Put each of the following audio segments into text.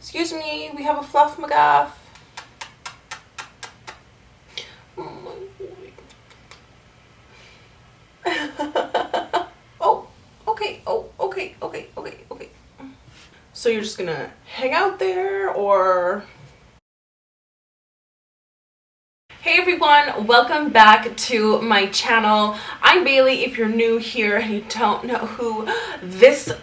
Excuse me, we have a fluff McGuff. Oh my God. Oh, okay. Oh, okay. So you're just gonna hang out there, or? Hey everyone, welcome back to my channel. I'm Bailey. If you're new here and you don't know who this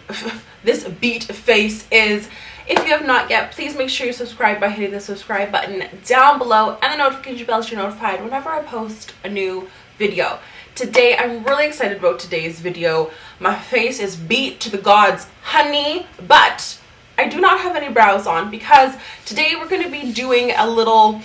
beat face is, if you have not yet, please make sure you subscribe by hitting the subscribe button down below and the notification bell so you're notified whenever I post a new video. Today, I'm really excited about today's video. My face is beat to the gods, honey, but I do not have any brows on because today we're going to be doing a little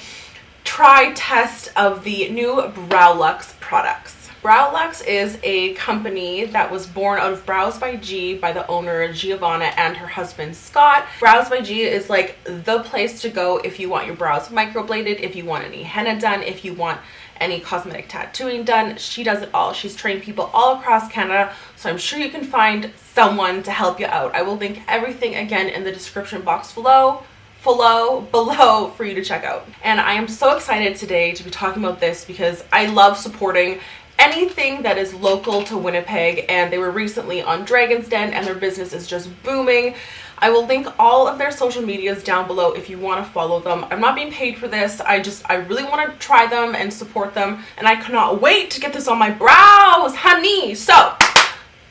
try test of the new Browluxe products. Browluxe is a company that was born out of Brows by G by the owner Giovanna and her husband Scott. Brows by G is like the place to go if you want your brows microbladed, if you want any henna done, if you want any cosmetic tattooing done. She does it all. She's trained people all across Canada, so I'm sure you can find someone to help you out. I will link everything again in the description box below for you to check out. And I am so excited today to be talking about this because I love supporting anything that is local to Winnipeg, and they were recently on Dragon's Den and their business is just booming. I will link all of their social medias down below if you want to follow them. I'm not being paid for this. I really want to try them and support them, and I cannot wait to get this on my brows, honey. So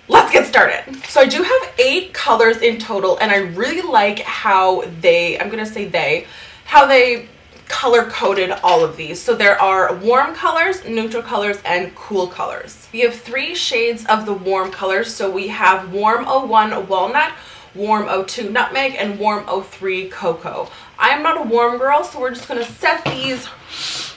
let's get started. So I do have 8 colors in total, and I really like how they color coded all of these. So there are warm colors, neutral colors, and cool colors. We have 3 shades of the warm colors. So we have warm 01 walnut, warm 02 nutmeg, and warm 03 cocoa. I'm not a warm girl, so we're just gonna set these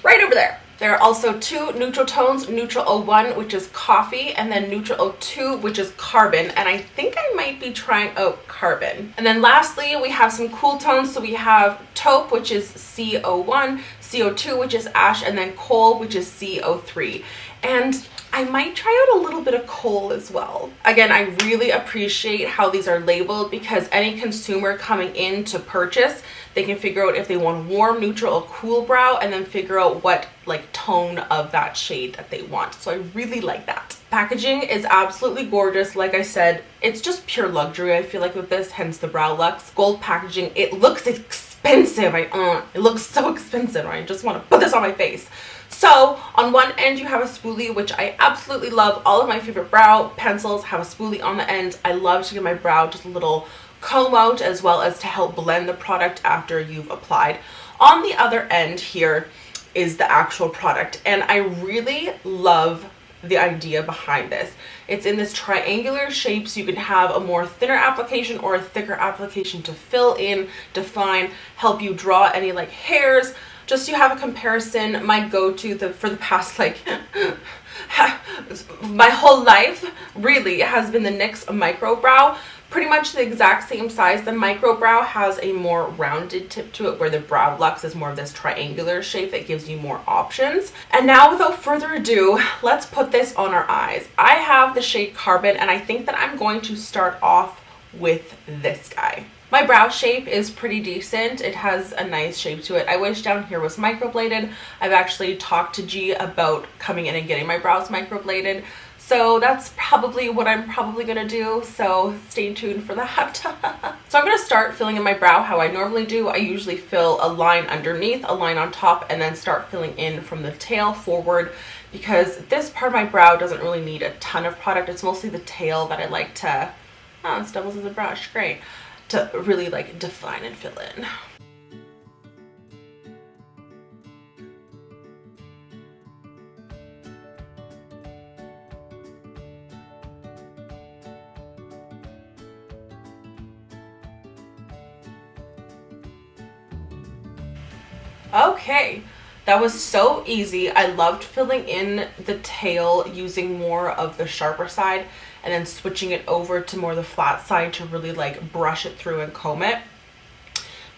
right over there. There are also 2 neutral tones, neutral 01, which is coffee, and then neutral 02, which is carbon. And I think I might be trying out carbon. And then lastly, we have some cool tones. So we have taupe, which is C01, CO2, which is ash, and then coal, which is CO3. And I might try out a little bit of coal as well. Again, I really appreciate how these are labeled because any consumer coming in to purchase, they can figure out if they want warm, neutral, or cool brow, and then figure out what tone of that shade that they want. So I really like that. Packaging is absolutely gorgeous. Like I said, it's just pure luxury, I feel like, with this, hence the Browluxe gold packaging. It looks expensive. It looks so expensive. I just want to put this on my face. So on one end you have a spoolie, which I absolutely love. All of my favorite brow pencils have a spoolie on the end. I love to give my brow just a little comb out, as well as to help blend the product after you've applied. On the other end here is the actual product, and I really love the idea behind this. It's in this triangular shape, so you can have a more thinner application or a thicker application to fill in, define, help you draw any hairs. Just so you have a comparison, my go-to for the past my whole life really has been the NYX Micro Brow. Pretty much the exact same size. The Micro Brow has a more rounded tip to it, where the Browluxe is more of this triangular shape that gives you more options. And now, without further ado, let's put this on our eyes. I have the shade Carbon, and I think that I'm going to start off with this guy. My brow shape is pretty decent. It has a nice shape to it. I wish down here was microbladed. I've actually talked to G about coming in and getting my brows microbladed. So that's probably what I'm gonna do. So stay tuned for that. So I'm gonna start filling in my brow how I normally do. I usually fill a line underneath, a line on top, and then start filling in from the tail forward, because this part of my brow doesn't really need a ton of product. It's mostly the tail that I like to, it doubles as a brush, great, to really define and fill in. Okay, that was so easy. I loved filling in the tail using more of the sharper side and then switching it over to more the flat side to really brush it through and comb it.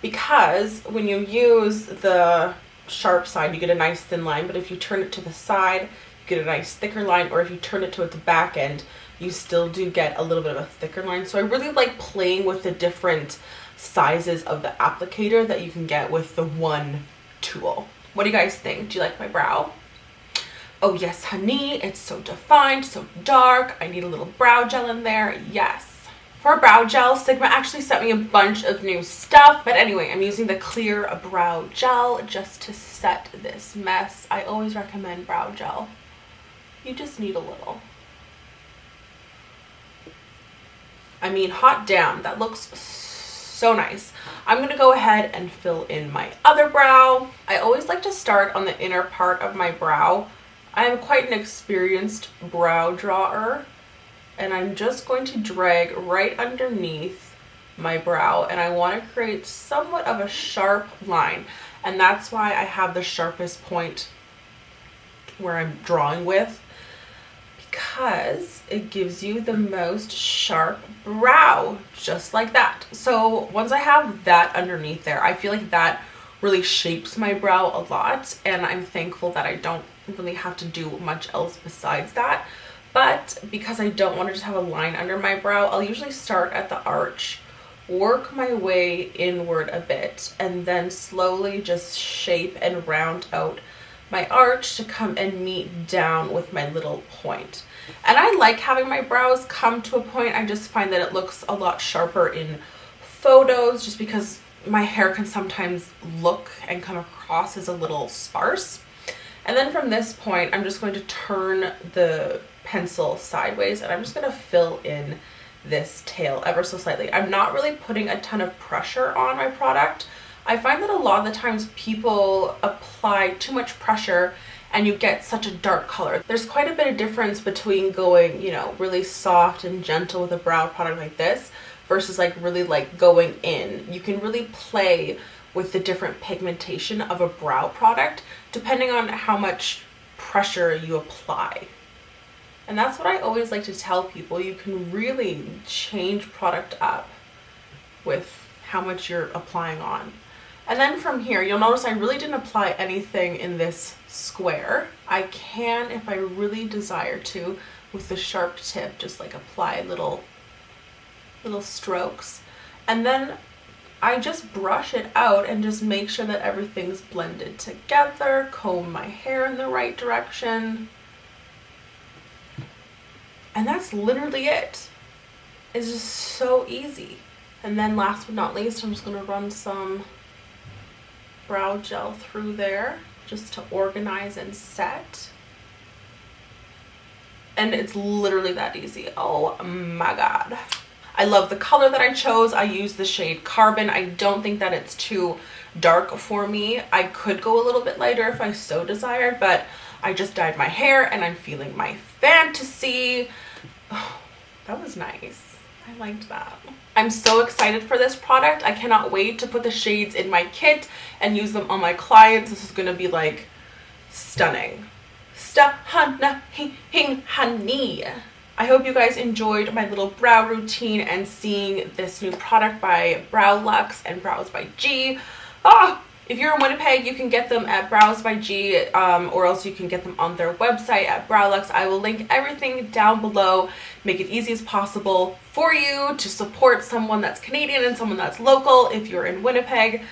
Because when you use the sharp side, you get a nice thin line, but if you turn it to the side, you get a nice thicker line, or if you turn it to the back end, you still do get a little bit of a thicker line. So I really like playing with the different sizes of the applicator that you can get with the one tool. What do you guys think? Do you like my brow? Oh yes, honey, it's so defined, so dark. I need a little brow gel in there. Yes. For brow gel, Sigma actually sent me a bunch of new stuff. But anyway, I'm using the clear brow gel just to set this mess. I always recommend brow gel. You just need a little. I mean, hot damn, that looks so nice. I'm gonna go ahead and fill in my other brow. I always like to start on the inner part of my brow. I am quite an experienced brow drawer, and I'm just going to drag right underneath my brow, and I want to create somewhat of a sharp line, and that's why I have the sharpest point where I'm drawing with, because it gives you the most sharp brow, just like that. So once I have that underneath there, I feel like that really shapes my brow a lot, and I'm thankful that I don't really have to do much else besides that. But because I don't want to just have a line under my brow, I'll usually start at the arch, work my way inward a bit, and then slowly just shape and round out my arch to come and meet down with my little point. And I like having my brows come to a point. I just find that it looks a lot sharper in photos, just because my hair can sometimes look and come across as a little sparse. And then from this point, I'm just going to turn the pencil sideways, and I'm just going to fill in this tail ever so slightly. I'm not really putting a ton of pressure on my product. I find that a lot of the times people apply too much pressure and you get such a dark color. There's quite a bit of difference between going, you know, really soft and gentle with a brow product like this versus like really like going in. You can really play with the different pigmentation of a brow product depending on how much pressure you apply. And that's what I always like to tell people. You can really change product up with how much you're applying on. And then from here, you'll notice I really didn't apply anything in this square. I can, if I really desire to, with the sharp tip, just like apply little strokes. And then I just brush it out and just make sure that everything's blended together, comb my hair in the right direction. And that's literally it. It's just so easy. And then last but not least, I'm just gonna run some brow gel through there just to organize and set. And it's literally that easy. Oh my God. I love the color that I chose. I used the shade Carbon. I don't think that it's too dark for me. I could go a little bit lighter if I so desired, but I just dyed my hair and I'm feeling my fantasy. Oh, that was nice. I liked that. I'm so excited for this product. I cannot wait to put the shades in my kit and use them on my clients. This is gonna be like stunning. Stunning, honey. I hope you guys enjoyed my little brow routine and seeing this new product by Browluxe and Brows by G. If you're in Winnipeg, you can get them at Brows by G, or else you can get them on their website at Browluxe. I will link everything down below, make it easy as possible for you to support someone that's Canadian and someone that's local if you're in Winnipeg.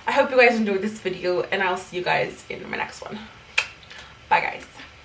I hope you guys enjoyed this video, and I'll see you guys in my next one. Bye guys.